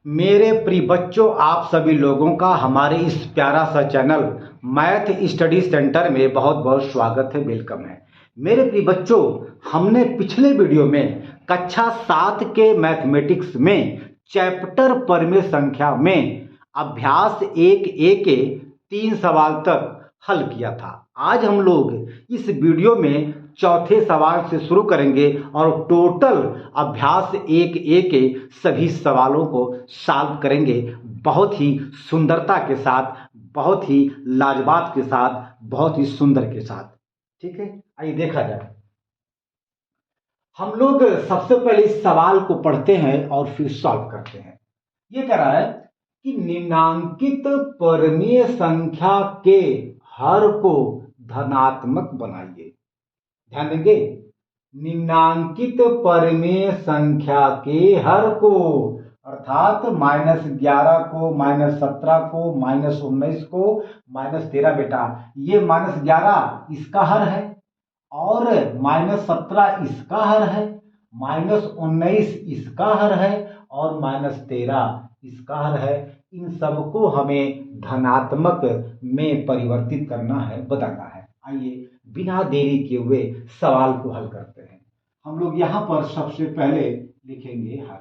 मेरे प्रिय बच्चों, आप सभी लोगों का हमारे इस प्यारा सा चैनल मैथ स्टडी सेंटर में बहुत बहुत स्वागत है, वेलकम है। मेरे प्रिय बच्चों, हमने पिछले वीडियो में कक्षा 7 के मैथमेटिक्स में चैप्टर परिमेय संख्या में अभ्यास 1A के 3 सवाल तक हल किया था। आज हम लोग इस वीडियो में चौथे सवाल से शुरू करेंगे और टोटल अभ्यास 1A के सभी सवालों को सॉल्व करेंगे, बहुत ही सुंदरता के साथ, बहुत ही लाजवाब के साथ, बहुत ही सुंदर के साथ। ठीक है, आइए देखा जाए। हम लोग सबसे पहले इस सवाल को पढ़ते हैं और फिर सॉल्व करते हैं। ये कह रहा है कि निम्नांकित परिमेय संख्या के हर को धनात्मक बनाइए। ध्यान देंगे, निम्नांकित परिमेय संख्या के हर को, अर्थात -11 को, -17 को, -19 को, -13। बेटा ये -11 इसका हर है और -17 इसका हर है, -19 इसका हर है और -13 इसका हर है। इन सबको हमें धनात्मक में परिवर्तित करना है, बदलना है। आइए बिना देरी किए हुए सवाल को हल करते हैं। हम लोग यहाँ पर सबसे पहले लिखेंगे हल।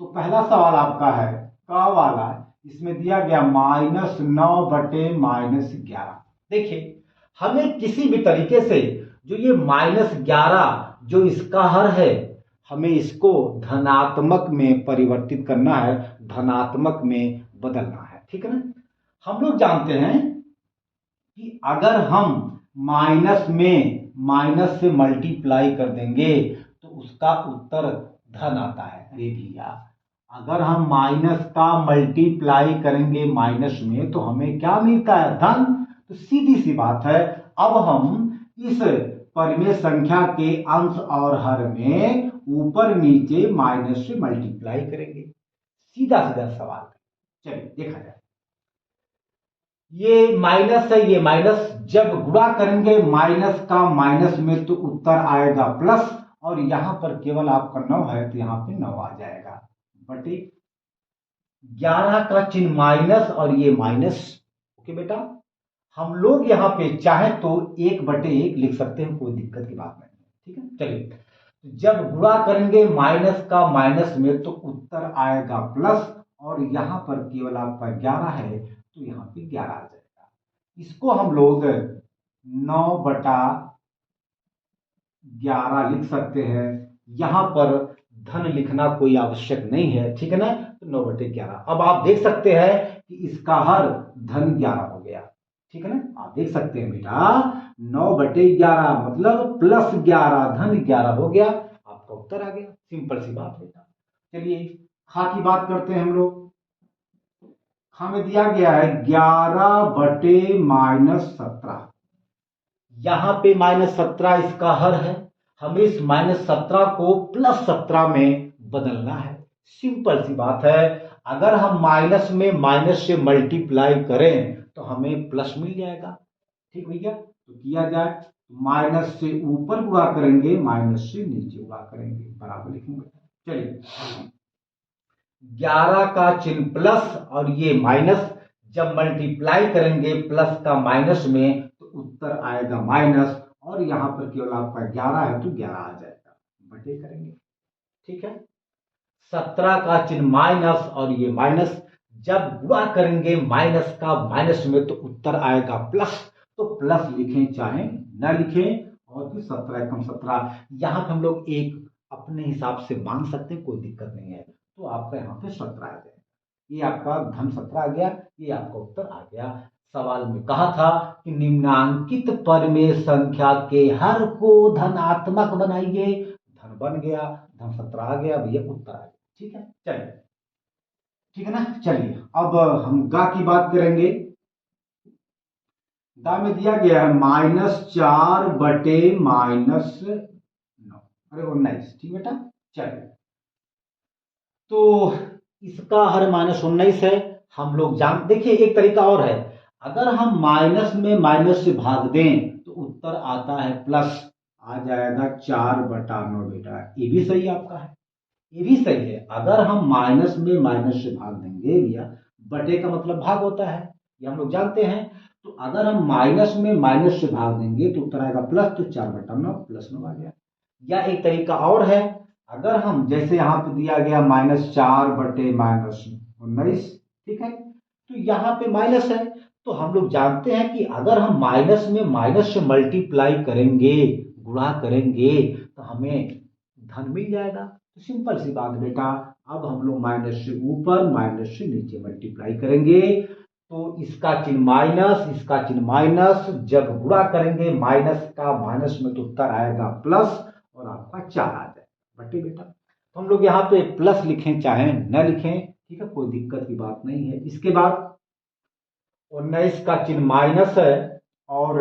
तो पहला सवाल आपका है का वाला, इसमें दिया गया -9 बटे -11। देखिए, हमें किसी भी तरीके से जो ये -11 जो इसका हर है, हमें इसको धनात्मक में परिवर्तित करना है, धनात्मक में बदलना है। ठीक है ना। हम लोग जानते हैं कि अगर हम माइनस में माइनस से मल्टीप्लाई कर देंगे तो उसका उत्तर धन आता है। अरे भैया, अगर हम माइनस का मल्टीप्लाई करेंगे माइनस में तो हमें क्या मिलता है? धन। तो सीधी सी बात है, अब हम इस परिमेय संख्या के अंश और हर में ऊपर नीचे माइनस से मल्टीप्लाई करेंगे। सीधा सीधा सवाल। चलिए देखा जाए। ये माइनस है, ये माइनस, जब गुणा करेंगे माइनस का माइनस में तो उत्तर आएगा प्लस, और यहां पर केवल आपका 9 है तो यहां पे 9 आ जाएगा बटे 11 का चिन्ह माइनस और ये माइनस। ओके बेटा, हम लोग यहां पे चाहे तो 1/1 लिख सकते हैं, कोई दिक्कत की बात नहीं है। ठीक है, चलिए जब गुणा करेंगे माइनस का माइनस में तो उत्तर आएगा प्लस, और यहां पर केवल आपका 11 है तो यहाँ पे 11 आ जाएगा। इसको हम लोग 9/11 लिख सकते हैं। यहां पर धन लिखना कोई आवश्यक नहीं है। ठीक है ना। तो 9/11। अब आप देख सकते हैं कि इसका हर धन 11 हो गया। ठीक है ना। आप देख सकते हैं बेटा, 9/11 मतलब +11 धन 11 हो गया, आपका उत्तर आ गया। सिंपल सी बात बेटा। चलिए खा की बात करते हैं हम लोग। हमें दिया गया है 11 बटे -17। यहां पे -17 इसका हर है, हमें इस -17 को +17 में बदलना है। सिंपल सी बात है, अगर हम माइनस में माइनस से मल्टीप्लाई करें तो हमें प्लस मिल जाएगा। ठीक भैया, तो किया जाए, माइनस से ऊपर गुणा करेंगे, माइनस से नीचे गुणा करेंगे, बराबर लिखेंगे। चलिए 11 का चिन्ह प्लस और ये माइनस, जब मल्टीप्लाई करेंगे प्लस का माइनस में तो उत्तर आएगा माइनस, और यहां पर केवल आपका 11 है तो 11 आ जाएगा, बटे करेंगे। ठीक है, 17 का चिन्ह माइनस और ये माइनस, जब गुणा करेंगे माइनस का माइनस में तो उत्तर आएगा प्लस, तो प्लस लिखें चाहे न लिखें, और फिर 17 एकम 17, यहां पर हम लोग एक अपने हिसाब से मान सकते हैं, कोई दिक्कत नहीं है। तो आपका यहाँ पे 17 आ जाएगा। ये आपका धन 17 आ गया, ये आपका उत्तर आ गया। सवाल में कहा था कि निम्नांकित परिमेय संख्या के हर को धनात्मक बनाइए। धन बन गया, धन 17 आ गया, भैया उत्तर आ गया। ठीक है, चलिए ठीक है ना। चलिए अब हम गा की बात करेंगे। गा में दिया गया है -4 बटे -9, अरे 19। ठीक बेटा, चलिए तो इसका हर -19 है। हम लोग देखिए एक तरीका और है, अगर हम माइनस में माइनस से भाग दें तो उत्तर आता है प्लस, आ जाएगा 4/9 बेटा, ये भी सही आपका है। ये भी सही है। अगर हम माइनस में माइनस से भाग देंगे भैया, बटे का मतलब भाग होता है, ये हम लोग जानते हैं। तो अगर हम माइनस में माइनस से भाग देंगे तो उत्तर आएगा प्लस, तो 4/9 प्लस 9 आ गया। या एक तरीका और है, अगर हम जैसे यहाँ पे दिया गया -4/-19, ठीक है, तो यहाँ पे माइनस है, तो हम लोग जानते हैं कि अगर हम माइनस में माइनस से मल्टीप्लाई करेंगे, गुणा करेंगे, तो हमें धन मिल जाएगा। तो सिंपल सी बात बेटा, अब हम लोग माइनस से ऊपर माइनस से नीचे मल्टीप्लाई करेंगे, तो इसका चिन्ह माइनस, इसका चिन्ह माइनस, जब गुणा करेंगे माइनस का माइनस में तो उत्तर आएगा प्लस, और आपका 4 आ जाएगा बटे बेटा। तो हम लोग यहाँ पे प्लस लिखें चाहे न लिखें, ठीक है, कोई दिक्कत की बात नहीं है। इसके बाद 19 का चिन्ह माइनस है और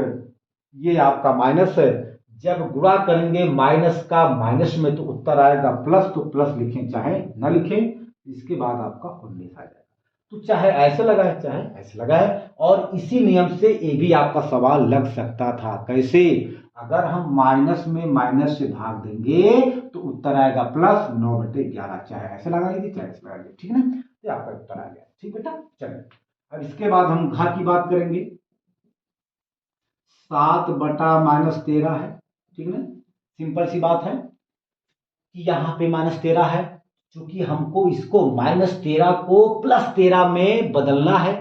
ये आपका माइनस है, जब गुणा करेंगे माइनस का माइनस में तो उत्तर आएगा प्लस, तो प्लस लिखें चाहे न लिखें, इसके बाद आपका 19 आ जाएगा। तो चाहे ऐसे लगाए चाहे ऐसे लगाए, और इसी नियम से ये भी आपका सवाल लग सकता था। कैसे? अगर हम माइनस में माइनस से भाग देंगे तो उत्तर आएगा प्लस 9/11, चाहे ऐसे लगा लीजिए चाहे ऐसे लगा लीजिए, ठीक है ना। तो आपका उत्तर आ गया, ठीक बेटा। चलिए अब इसके बाद हम घा की बात करेंगे। 7/-13 है, ठीक है ना। सिंपल सी बात है कि यहाँ पे -13 है, क्योंकि हमको इसको -13 को +13 में बदलना है।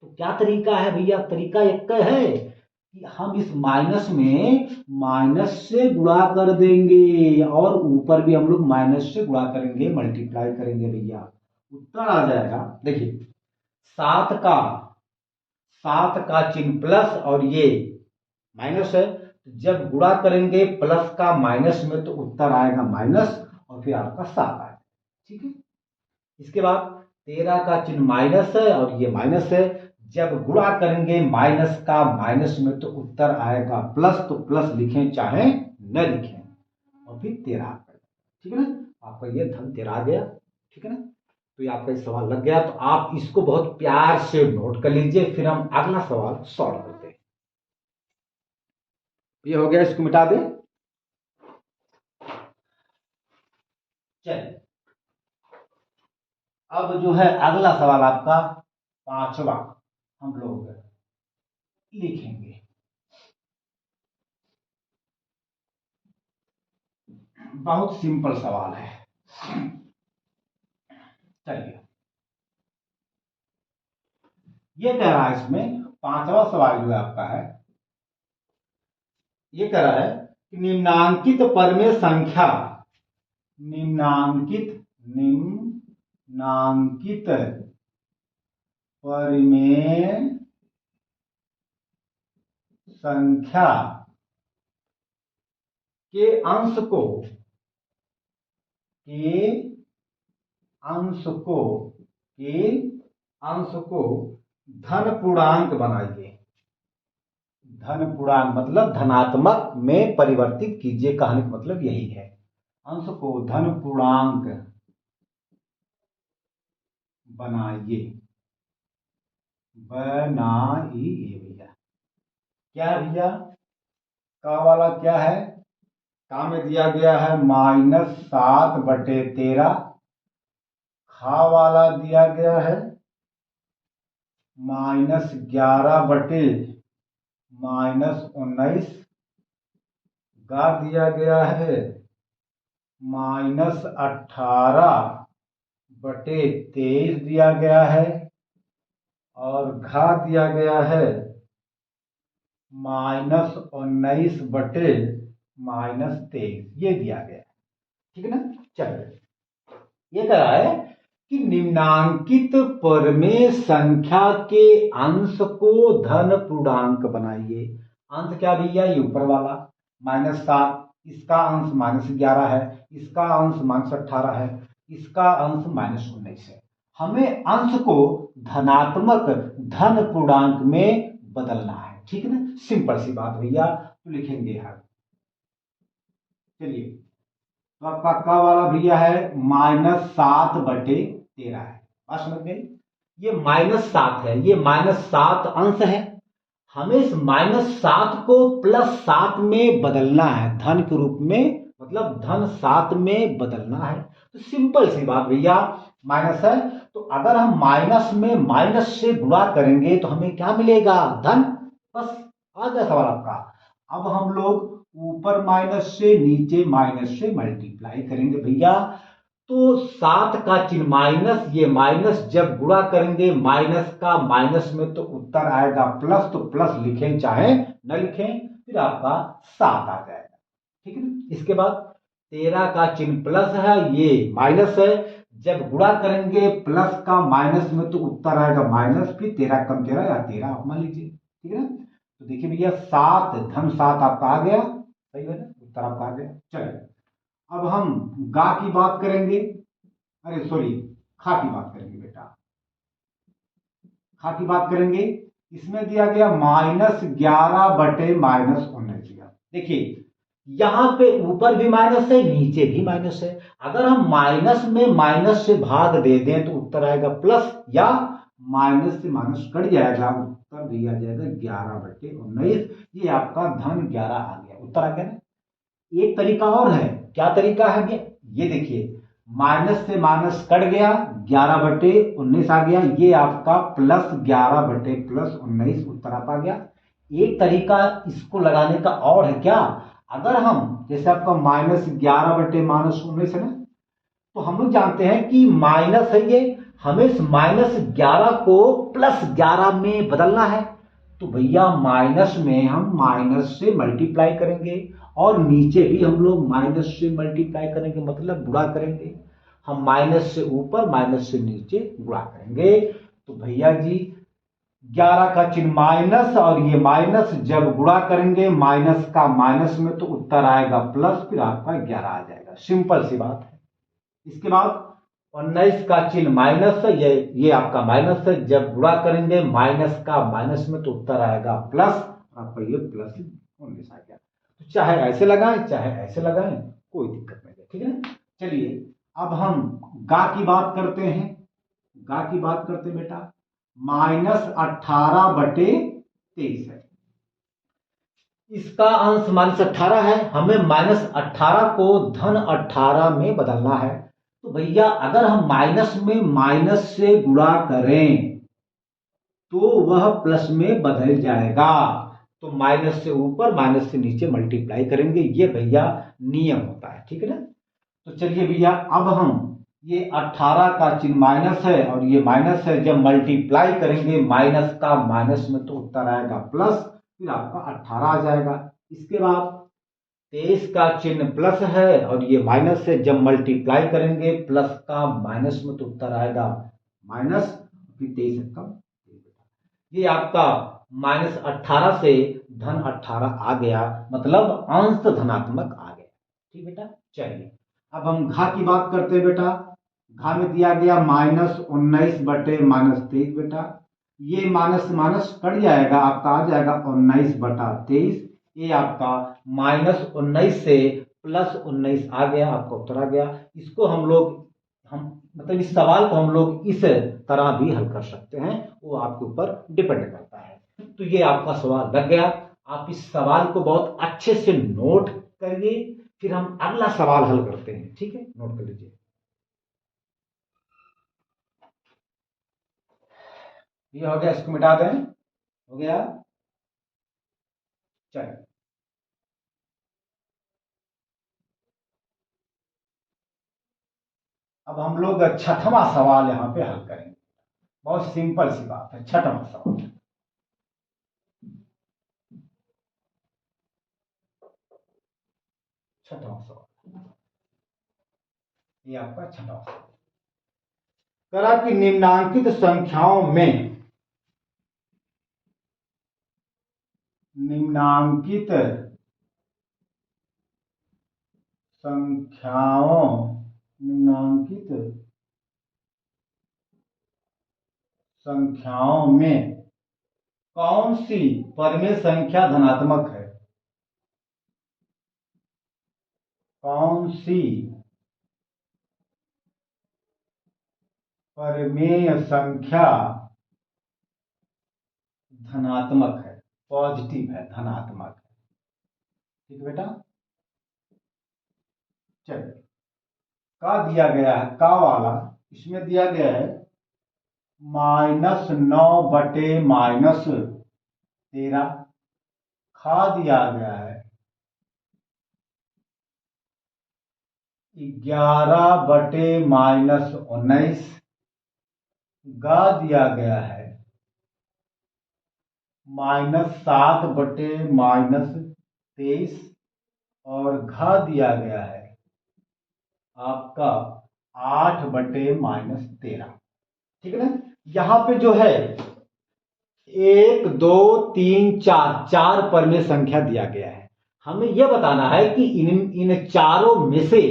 तो क्या तरीका है भैया? तरीका एक है कि हम इस माइनस में माइनस से गुणा कर देंगे, और ऊपर भी हम लोग माइनस से गुणा करेंगे, मल्टीप्लाई करेंगे भैया, उत्तर आ जाएगा। देखिए 7 का चिन्ह प्लस और ये माइनस है, जब गुणा करेंगे प्लस का माइनस में तो उत्तर आएगा माइनस, और फिर आपका 7 आएगा, ठीक है। इसके बाद 13 का चिन्ह माइनस है और ये माइनस है, जब गुणा करेंगे माइनस का माइनस में तो उत्तर आएगा प्लस, तो प्लस लिखें चाहे न लिखें, और फिर 13, ठीक है ना। आपका ये धन 13 आ गया, ठीक है ना। तो ये आपका सवाल लग गया, तो आप इसको बहुत प्यार से नोट कर लीजिए, फिर हम अगला सवाल सॉल्व करते हैं। ये हो गया, इसको मिटा दें। चलिए अब जो है अगला सवाल आपका 5वां हम लोग लिखेंगे। बहुत सिंपल सवाल है। चलिए ये कह रहा है, इसमें 5वां सवाल जो है आपका है, ये कह रहा है कि निम्नांकित परमेय संख्या, निम्नांकित परमेय संख्या के अंश को धन पूर्णांक बनाइए। धन पूर्णांक मतलब धनात्मक में परिवर्तित कीजिए, कहने का मतलब यही है। अंश को धन पूर्णांक बनाइए भैया। क्या है भैया? का वाला क्या है? का में दिया गया है -7/13, खा वाला दिया गया है -11/-19, गा दिया गया है -18/23 दिया गया है, और घा दिया गया है -19/-23, ये दिया गया है, ठीक है ना। चलिए ये कह रहा है कि निम्नांकित परमेय संख्या के अंश को धन पूर्णांक बनाइए। अंश क्या भैया? ये ऊपर वाला -7, इसका अंश -11 है, इसका अंश -18 है, इसका अंश -19 है। हमें अंश को धनात्मक धन पूर्णांक में बदलना है, ठीक है ना। सिंपल सी बात भैया, तो लिखेंगे हम। चलिए तो आपका का वाला भैया है -7/13 है, बात समझ गए। ये -7 है, ये -7 अंश है, हमें इस -7 को +7 में बदलना है, धन के रूप में, मतलब धन 7 में बदलना है। तो सिंपल सी बात भैया, माइनस है तो अगर हम माइनस में माइनस से गुणा करेंगे तो हमें क्या मिलेगा, धन। बस आ गया सवाल आपका। अब हम लोग ऊपर माइनस से नीचे माइनस से मल्टीप्लाई करेंगे भैया। तो 7 का चिन्ह माइनस, ये माइनस जब गुणा करेंगे माइनस का माइनस में तो उत्तर आएगा प्लस, तो प्लस लिखें चाहे न लिखें, फिर आपका 7 आ जाएगा, ठीक है ना। इसके बाद 13 का चिन्ह प्लस है, ये माइनस है, जब गुणा करेंगे प्लस का माइनस में तो उत्तर आएगा माइनस, फिर 13 कम 13 या 13 आप मान लीजिए, ठीक है ना। तो देखिए भैया 7 धन 7 आपका आ गया, सही है ना, उत्तर आपका आ गया। चलिए अब हम गा की बात करेंगे, अरे सॉरी, खा की बात करेंगे बेटा, खा की बात करेंगे। इसमें दिया गया -11 बटे -19 दिया। देखिए यहां पे ऊपर भी माइनस है नीचे भी माइनस है, अगर हम माइनस में माइनस से भाग दे दें तो उत्तर आएगा प्लस, या माइनस से माइनस कट जाएगा, उत्तर दिया जाएगा 11 बटे 19। ये आपका धन 11 आ गया, उत्तर आ गया ना। एक तरीका और है, क्या तरीका है ये देखिए, माइनस से माइनस कट गया, 11 बटे 19 आ गया, ये आपका प्लस 11 बटे प्लस 19 उत्तर आप आ गया। एक तरीका इसको लगाने का और है क्या, अगर हम जैसे आपका -11 बटे -19 है ना, तो हम लोग जानते हैं कि माइनस है ये, हमें इस -11 को +11 में बदलना है। तो भैया माइनस में हम माइनस से मल्टीप्लाई करेंगे और नीचे भी हम लोग माइनस से मल्टीप्लाई करेंगे, मतलब गुणा करेंगे। हम माइनस से ऊपर माइनस से नीचे गुणा करेंगे। तो भैया जी 11 का चिन्ह माइनस और ये माइनस जब गुणा करेंगे माइनस का माइनस में तो उत्तर आएगा प्लस, फिर आपका 11 आ जाएगा, सिंपल सी बात है। इसके बाद 19 का चिन्ह माइनस है, ये आपका माइनस है, जब गुणा करेंगे माइनस का माइनस में तो उत्तर आएगा प्लस, आपका ये प्लस 19 आ गया। तो चाहे ऐसे लगाएं चाहे ऐसे लगाएं, कोई दिक्कत नहीं है, ठीक है ना। चलिए अब हम गा की बात करते हैं, गा की बात करते हैं बेटा। -18 बटे 23 है, इसका अंश -18 है, हमें -18 को धन 18 में बदलना है। तो भैया अगर हम माइनस में माइनस से गुणा करें तो वह प्लस में बदल जाएगा। तो माइनस से ऊपर माइनस से नीचे मल्टीप्लाई करेंगे, ये भैया नियम होता है, ठीक है ना। तो चलिए भैया अब हम ये 18 का चिन्ह माइनस है और ये माइनस है, जब मल्टीप्लाई करेंगे माइनस का माइनस में तो उत्तर आएगा प्लस, फिर आपका 18 आ जाएगा। इसके बाद 23 का चिन्ह प्लस है और ये माइनस है, जब मल्टीप्लाई करेंगे प्लस का माइनस में तो उत्तर आएगा माइनस, फिर 23 कम, ये आपका -18 से धन 18 आ गया, मतलब अंश धनात्मक आ गया, ठीक बेटा। चलिए अब हम घा की बात करते हैं बेटा। घा में दिया गया -19 बटे -23 बेटा, ये माइनस माइनस कट जाएगा, आपका आ जाएगा 19 बटा 23। ये आपका -19 से +19 आ गया, आपका उत्तर आ गया। इसको हम मतलब इस सवाल को हम लोग इस तरह भी हल कर सकते हैं, वो आपके ऊपर डिपेंड करता है। तो ये आपका सवाल लग गया, आप इस सवाल को बहुत अच्छे से नोट करिए, फिर हम अगला सवाल हल करते हैं, ठीक है, नोट कर लीजिए। ये हो गया, इसको मिटा दें, हो गया। चलिए अब हम लोग छठवां सवाल यहां पे हल करेंगे, बहुत सिंपल सी बात है। छठवां सवाल, छठवां सवाल, ये आपका छठवां सवाल करा कि निम्नांकित संख्याओं में, निम्नांकित संख्याओं, निम्नांकित संख्याओं में कौन सी परमेय संख्या धनात्मक है, कौन सी परमेय संख्या धनात्मक है, पॉजिटिव है, धनात्मक है, ठीक है बेटा। चलिए का दिया गया है, का वाला इसमें दिया गया है -9/-13, खा दिया गया है 11/-19, गा दिया गया है -7/-23 और घा दिया गया है आपका 8/-13। ठीक है ना। यहाँ पे जो है 1 2 3 4 4 परमेय संख्या दिया गया है। हमें यह बताना है कि इन चारों में से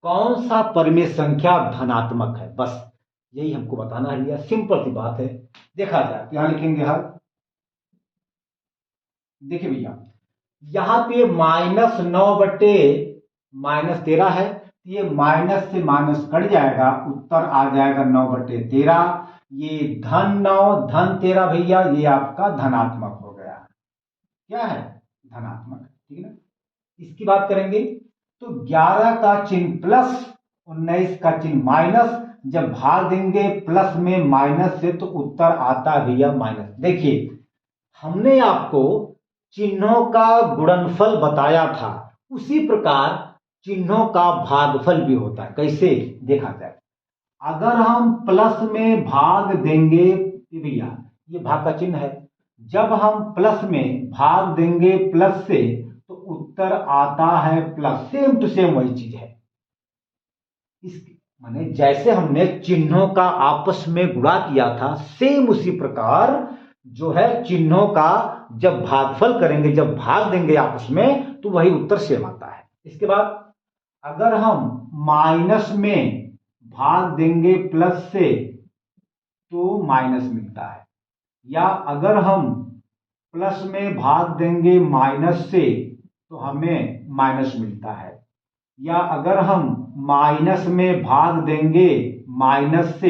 कौन सा परमेय संख्या धनात्मक है, बस यही हमको बताना है भैया। सिंपल सी बात है। देखा जाए तो यहां लिखेंगे हल। देखिए भैया यहां पे -9/-13 है, ये माइनस से माइनस कट जाएगा, उत्तर आ जाएगा 9/-13। ये धन 9 धन 13 भैया, ये आपका धनात्मक हो गया। क्या है? धनात्मक। ठीक है ना। इसकी बात करेंगे तो 11 का चिन्ह प्लस, 19 का चिन्ह माइनस, जब भाग देंगे प्लस में माइनस से तो उत्तर आता है भैया माइनस। देखिए हमने आपको चिन्हों का गुणनफल बताया था, उसी प्रकार चिन्हों का भागफल भी होता है। कैसे? देखा जाए, अगर हम प्लस में भाग देंगे भैया, ये भाग का चिन्ह है, जब हम प्लस में भाग देंगे प्लस से तो उत्तर आता है प्लस। सेम टू सेम वही चीज है। इस माने जैसे हमने चिन्हों का आपस में गुणा किया था, सेम उसी प्रकार जो है चिन्हों का जब भागफल करेंगे, जब भाग देंगे आपस में, तो वही उत्तर सेम आता है। इसके बाद अगर हम माइनस में भाग देंगे प्लस से तो माइनस मिलता है, या अगर हम प्लस में भाग देंगे माइनस से तो हमें माइनस मिलता है, या अगर हम माइनस में भाग देंगे माइनस से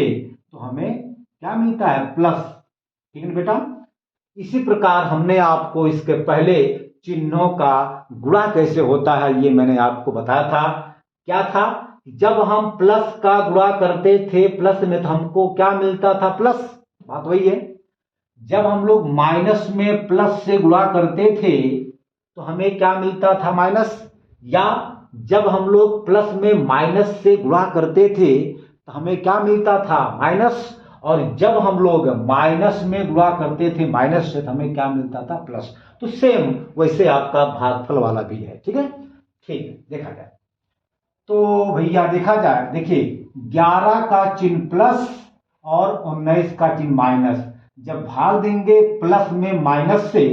तो हमें क्या मिलता है? प्लस। ठीक है बेटा। इसी प्रकार हमने आपको इसके पहले चिन्हों का गुणा कैसे होता है ये मैंने आपको बताया था। क्या था? जब हम प्लस का गुणा करते थे प्लस में तो हमको क्या मिलता था? प्लस। बात वही है। जब हम लोग माइनस में प्लस से गुणा करते थे तो हमें क्या मिलता था? माइनस। या जब हम लोग प्लस में माइनस से गुणा करते थे तो हमें क्या मिलता था? माइनस। और जब हम लोग माइनस में गुणा करते थे माइनस से तो हमें क्या मिलता था? प्लस। तो सेम वैसे आपका भागफल वाला भी है। ठीक है। ठीक है। देखा जाए तो भैया देखा जाए, देखिए 11 का चिन्ह प्लस और 19 का चिन्ह माइनस, जब भाग देंगे प्लस में माइनस से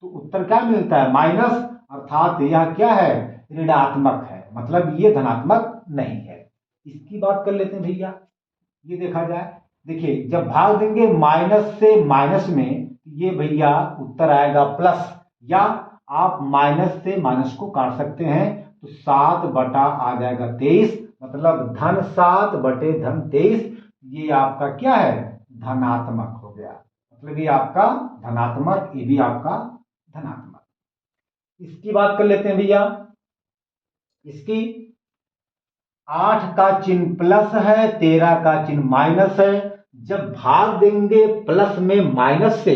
तो उत्तर क्या मिलता है? माइनस। अर्थात यह क्या है? ऋणात्मक है, मतलब ये धनात्मक नहीं है। इसकी बात कर लेते हैं भैया। ये देखा जाए, देखिए जब भाग देंगे माइनस से माइनस में, ये भैया उत्तर आएगा प्लस, या आप माइनस से माइनस को काट सकते हैं तो 7/आ जाएगा 23, मतलब धन 7/धन 23। ये आपका क्या है? धनात्मक हो गया। मतलब ये आपका धनात्मक, ये भी आपका धनात्मक। इसकी बात कर लेते हैं भैया। इसकी 8 का चिन्ह प्लस है, 13 का चिन्ह माइनस है। जब भाग देंगे प्लस में माइनस से,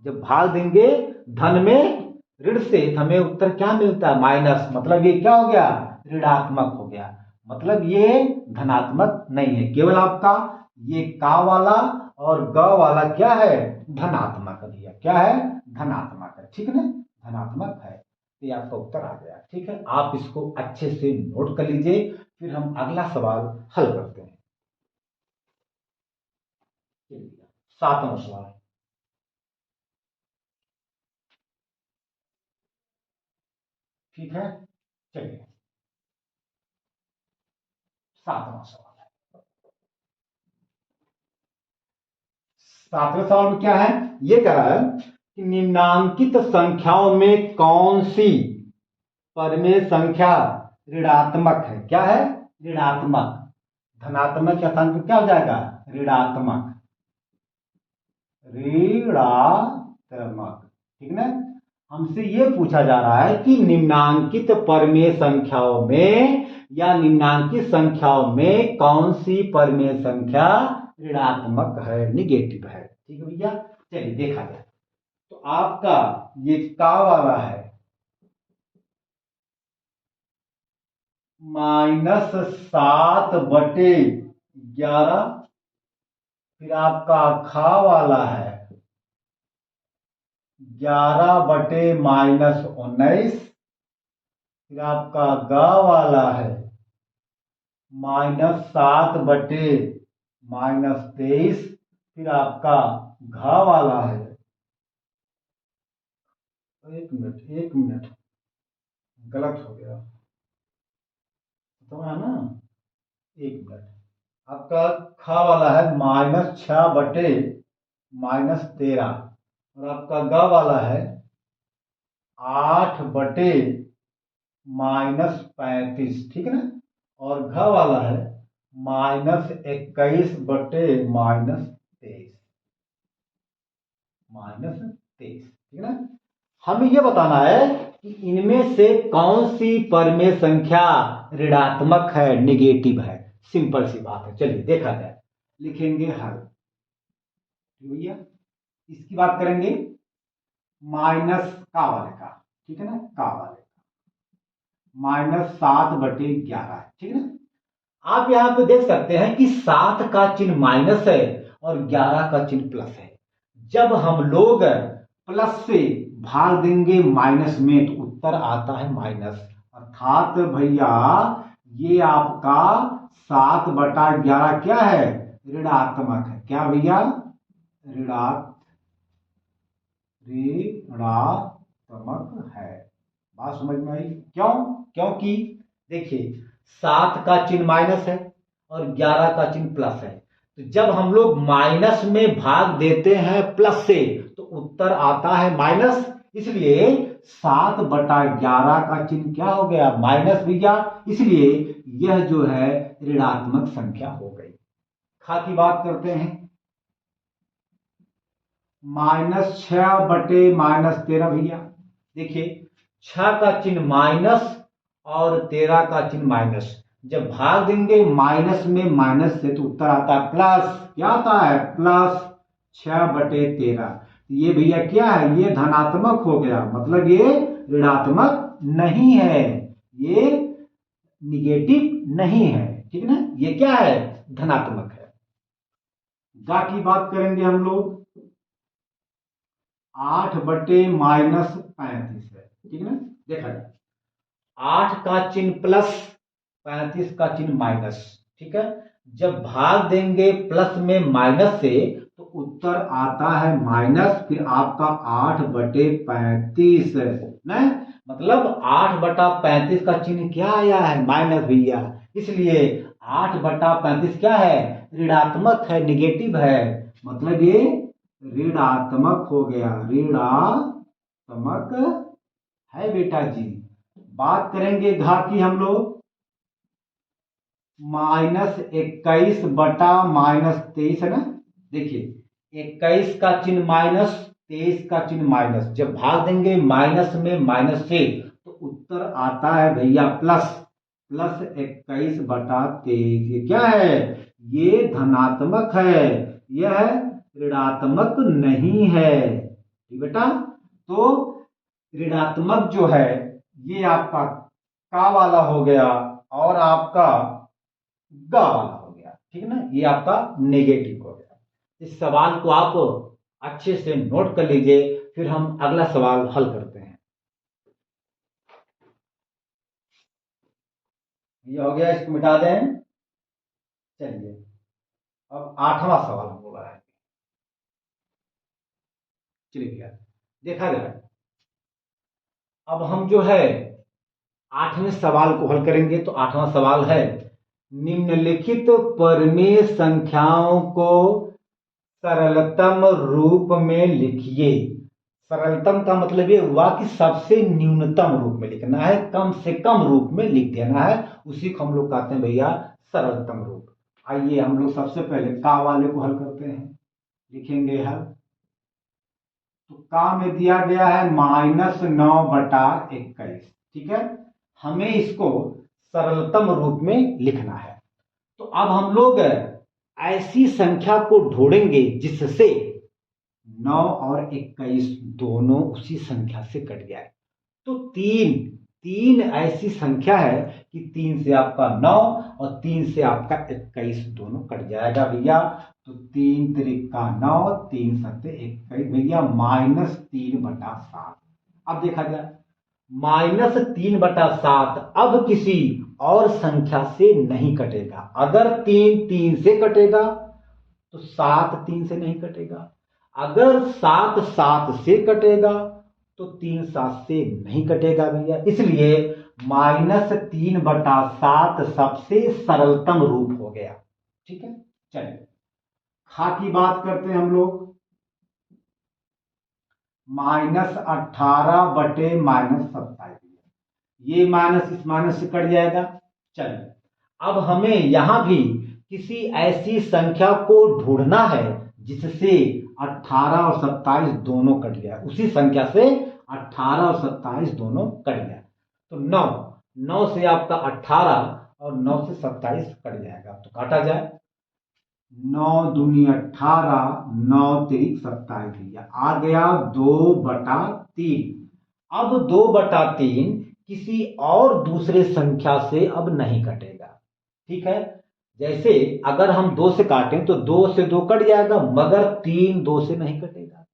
जब भाग देंगे धन में ऋण से तो हमें उत्तर क्या मिलता है? माइनस। मतलब ये क्या हो गया? ऋणात्मक हो गया। मतलब ये धनात्मक नहीं है। केवल आपका ये का वाला और ग वाला क्या है? धनात्मक भैया। क्या है? धनात्मक है। ठीक है ना। धनात्मक है। ये आपका उत्तर आ गया। ठीक है। आप इसको अच्छे से नोट कर लीजिए, फिर हम अगला सवाल हल करते हैं। 7वां सवाल। ठीक है। चलिए 7वां सवाल है। 7वें सवाल में क्या है? ये कह रहा है कि निम्नांकित संख्याओं में कौन सी परमेय संख्या ऋणात्मक है? क्या है? ऋणात्मक। धनात्मक के स्थान पर क्या हो जाएगा? ऋणात्मक। ऋणात्मक। ठीक ना। हमसे ये पूछा जा रहा है कि निम्नांकित परमेय संख्याओं में या निम्नांकित संख्याओं में कौन सी परमेय संख्या ऋणात्मक है, निगेटिव है। ठीक है भैया, चलिए देखा जाए। तो आपका ये का वाला है -7/11, फिर आपका खा वाला है 11/-19, फिर आपका ग वाला है -7/-23, फिर आपका घ वाला है, एक मिनट गलत हो गया तो है ना, एक मिनट। आपका ख वाला है -6/-13, और आपका ग वाला है 8/-35, ठीक है ना, और घ वाला है -21/-23, ठीक है ना। हमें यह बताना है कि इनमें से कौन सी परमेय संख्या ऋणात्मक है, निगेटिव है। सिंपल सी बात है, चलिए देखा जाए। लिखेंगे हल भैया, इसकी बात करेंगे माइनस का वाले का, ठीक है ना, का वाले का -7/11, ठीक है ना। आप यहां पे देख सकते हैं कि 7 का चिन्ह माइनस है और 11 का चिन्ह प्लस है। जब हम लोग प्लस से भाग देंगे माइनस में तो उत्तर आता है माइनस, अर्थात भैया ये आपका 7/11 क्या है, ऋणात्मक है। क्या भैया, ऋणात्मक है। बात समझ में आई? क्यों? क्योंकि देखिए 7 का चिन्ह माइनस है और 11 का चिन्ह प्लस है, तो जब हम लोग माइनस में भाग देते हैं प्लस से तो उत्तर आता है माइनस, इसलिए 7/11 का चिन्ह क्या हो गया, माइनस भैया, इसलिए यह जो है ऋणात्मक संख्या हो गई। खा की बात करते हैं, -6/-13 भैया, देखिए 6 का चिन्ह माइनस और 13 का चिन्ह माइनस, जब भाग देंगे माइनस में माइनस से तो उत्तर आता है प्लस, क्या आता है, प्लस 6/13। ये भैया क्या है, ये धनात्मक हो गया, मतलब ये ऋणात्मक नहीं है, ये निगेटिव नहीं है, ठीक है ना, ये क्या है, धनात्मक है। गा की बात करेंगे हम लोग, 8/-35 है, ठीक है ना, देखा जाए 8 का चिन्ह प्लस 35 का चिन्ह माइनस, ठीक है। जब भाग देंगे प्लस में माइनस से तो उत्तर आता है माइनस, फिर आपका 8/35 ना, मतलब 8/35 का चिन्ह क्या आया है, माइनस भैया, इसलिए 8/35 क्या है, ऋणात्मक है, निगेटिव है, मतलब ये ऋणात्मक हो गया, ऋणात्मक है बेटा जी। बात करेंगे घा की हम लोग, -21/-23 है ना, देखिए 21 का चिन्ह माइनस, 23 का चिन्ह माइनस, जब भाग देंगे माइनस में माइनस से तो उत्तर आता है भैया प्लस, प्लस 21/-23, ये क्या है, ये धनात्मक है, यह ऋणात्मक नहीं है, ठीक बेटा। तो ऋणात्मक जो है ये आपका का वाला हो गया और आपका गा वाला हो गया, ठीक है ना, ये आपका नेगेटिव हो गया। इस सवाल को आप अच्छे से नोट कर लीजिए, फिर हम अगला सवाल हल करते हैं। ये हो गया, इसको मिटा दें। चलिए अब 8वां सवाल हम बोला है, चलिए भैया देखा जाए। अब हम जो है 8वें सवाल को हल करेंगे। तो 8वां सवाल है, निम्नलिखित परमेय संख्याओं को सरलतम रूप में लिखिए। सरलतम का मतलब ये हुआ कि सबसे न्यूनतम रूप में लिखना है, कम से कम रूप में लिख देना है, उसी को हम लोग कहते हैं भैया सरलतम रूप। आइए हम लोग सबसे पहले का वाले को हल करते हैं, लिखेंगे हल तो का में दिया गया है -9/21। ठीक है, हमें इसको सरलतम रूप में लिखना है। तो अब हम लोग ऐसी संख्या को ढूंढेंगे जिससे 9 और 21 दोनों उसी संख्या से कट जाए। तो तीन तीन ऐसी संख्या है कि 3 से आपका 9 और 3 से आपका 21 दोनों कट जाएगा भैया। तो 3 त्रिका 9, 3 सत्ते 21 भैया, -3/7। अब देखा जाए -3/7 अब किसी और संख्या से नहीं कटेगा। अगर 3 3 से कटेगा तो 7 3 से नहीं कटेगा। अगर 7 7 से कटेगा तो 3 7 से नहीं कटेगा भैया। इसलिए -3/7 सबसे सरलतम रूप हो गया। ठीक है, चलिए खा की बात करते हैं हम लोग। -18/-27, ये माइनस इस माइनस से कट जाएगा। चलिए अब हमें यहां भी किसी ऐसी संख्या को ढूंढना है जिससे 18 और 27 दोनों कट गया। उसी संख्या से 18 और 27 दोनों कट गया। तो 9 से आपका 18 और 9 से 27 कट जाएगा। तो काटा जाए, 9 दूनी 18, 9 तिरिक 27 भैया, आ गया 2/3। अब 2/3 किसी और दूसरे संख्या से अब नहीं कटेगा। ठीक है, जैसे अगर हम 2 से काटें तो 2 से 2 कट जाएगा, मगर 3 2 से नहीं कटेगा।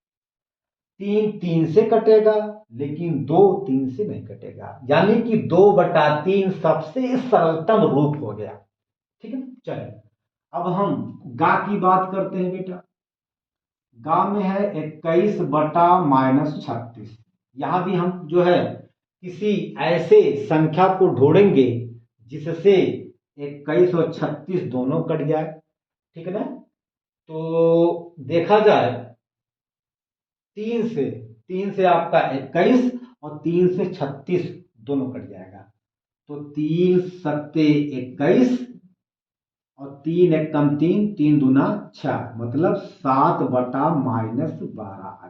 3 3 से कटेगा, लेकिन 2 3 से नहीं कटेगा। यानी कि 2/3 सबसे सरलतम रूप हो गया। ठीक है, चलिए अब हम गा की बात करते हैं बेटा। गा में है 21/-36। यहां भी हम जो है किसी ऐसे संख्या को ढूंढेंगे जिससे 21 और 36 दोनों कट जाए। ठीक है ना, तो देखा जाए 3 से आपका 21 और 3 से 36 दोनों कट जाएगा। तो 3 सत्ते 21 और 3 एकम 3, 3 दूना 6, मतलब 7/-12 आ गया।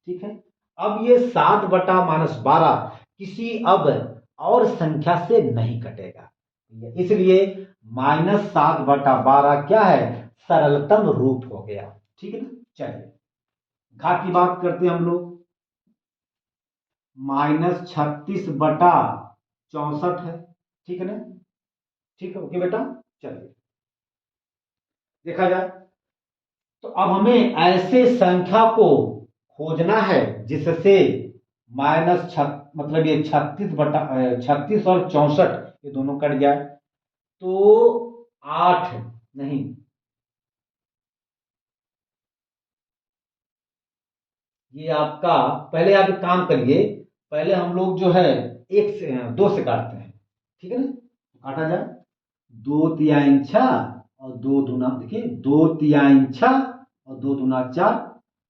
ठीक है, अब ये 7/-12 किसी अब और संख्या से नहीं कटेगा। इसलिए -7/12 क्या है, सरलतम रूप हो गया। ठीक है ना, चलिए घा की बात करते हैं हम लोग। -36/64 है। ठीक है ना, ठीक है, ओके बेटा। चलिए देखा जाए तो अब हमें ऐसे संख्या को खोजना है जिससे मतलब ये 36 और 64 ये दोनों कट जाए। तो 8 नहीं, ये आपका पहले आप एक काम करिए, पहले हम लोग जो है 1 से 2 से काटते हैं। ठीक है ना, काटा जाए 2 तिहाई 6 और 2 दूना, देखिए 2 तिहाई 6 और 2 दूना 4।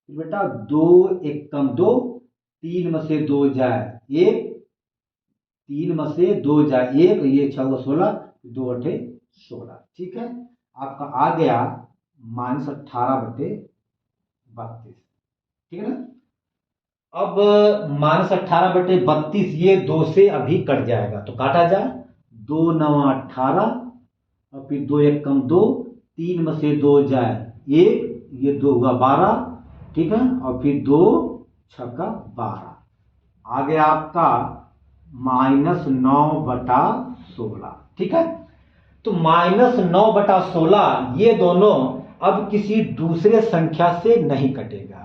फिर बेटा 2 एकम 2, 3 में से 2 जाए 1, 3 में से 2 जाए 1, ये 6 16, 2 8 16। ठीक है, आपका आ गया -18/32। ठीक है ना, अब -18/32 ये 2 से अभी कट जाएगा। तो काटा जाए 2 9 18 और फिर 2 एकम 2, 3 में से 2 जाए 1, ये 2 हुआ 12। ठीक है, और फिर 2 6 12, आ गया आपका -9/16। ठीक है, तो -9/16 ये दोनों अब किसी दूसरे संख्या से नहीं कटेगा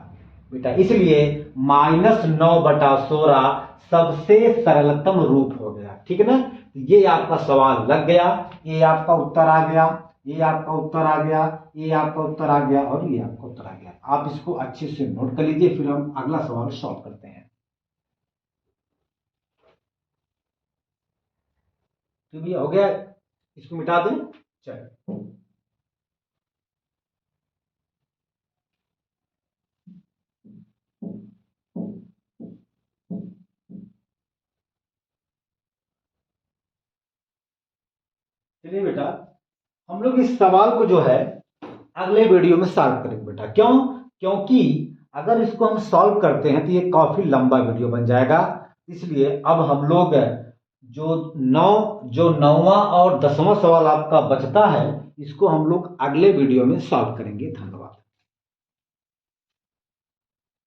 बेटा। इसलिए -9/16 सबसे सरलतम रूप हो गया। ठीक है ना, ये आपका सवाल लग गया, ये आपका उत्तर आ गया, ये आपका उत्तर आ गया, ये आपका उत्तर आ गया और ये आपका उत्तर आ गया। आप इसको अच्छे से नोट कर लीजिए, फिर हम अगला सवाल सॉल्व करते हैं। तो भैया हो गया, इसको मिटा दें। चलिए चलिए बेटा, हम लोग इस सवाल को जो है अगले वीडियो में सॉल्व करेंगे बेटा। क्यों? क्योंकि अगर इसको हम सॉल्व करते हैं तो ये काफी लंबा वीडियो बन जाएगा, इसलिए अब हम लोग जो नौवां और 10वां सवाल आपका बचता है इसको हम लोग अगले वीडियो में सॉल्व करेंगे। धन्यवाद।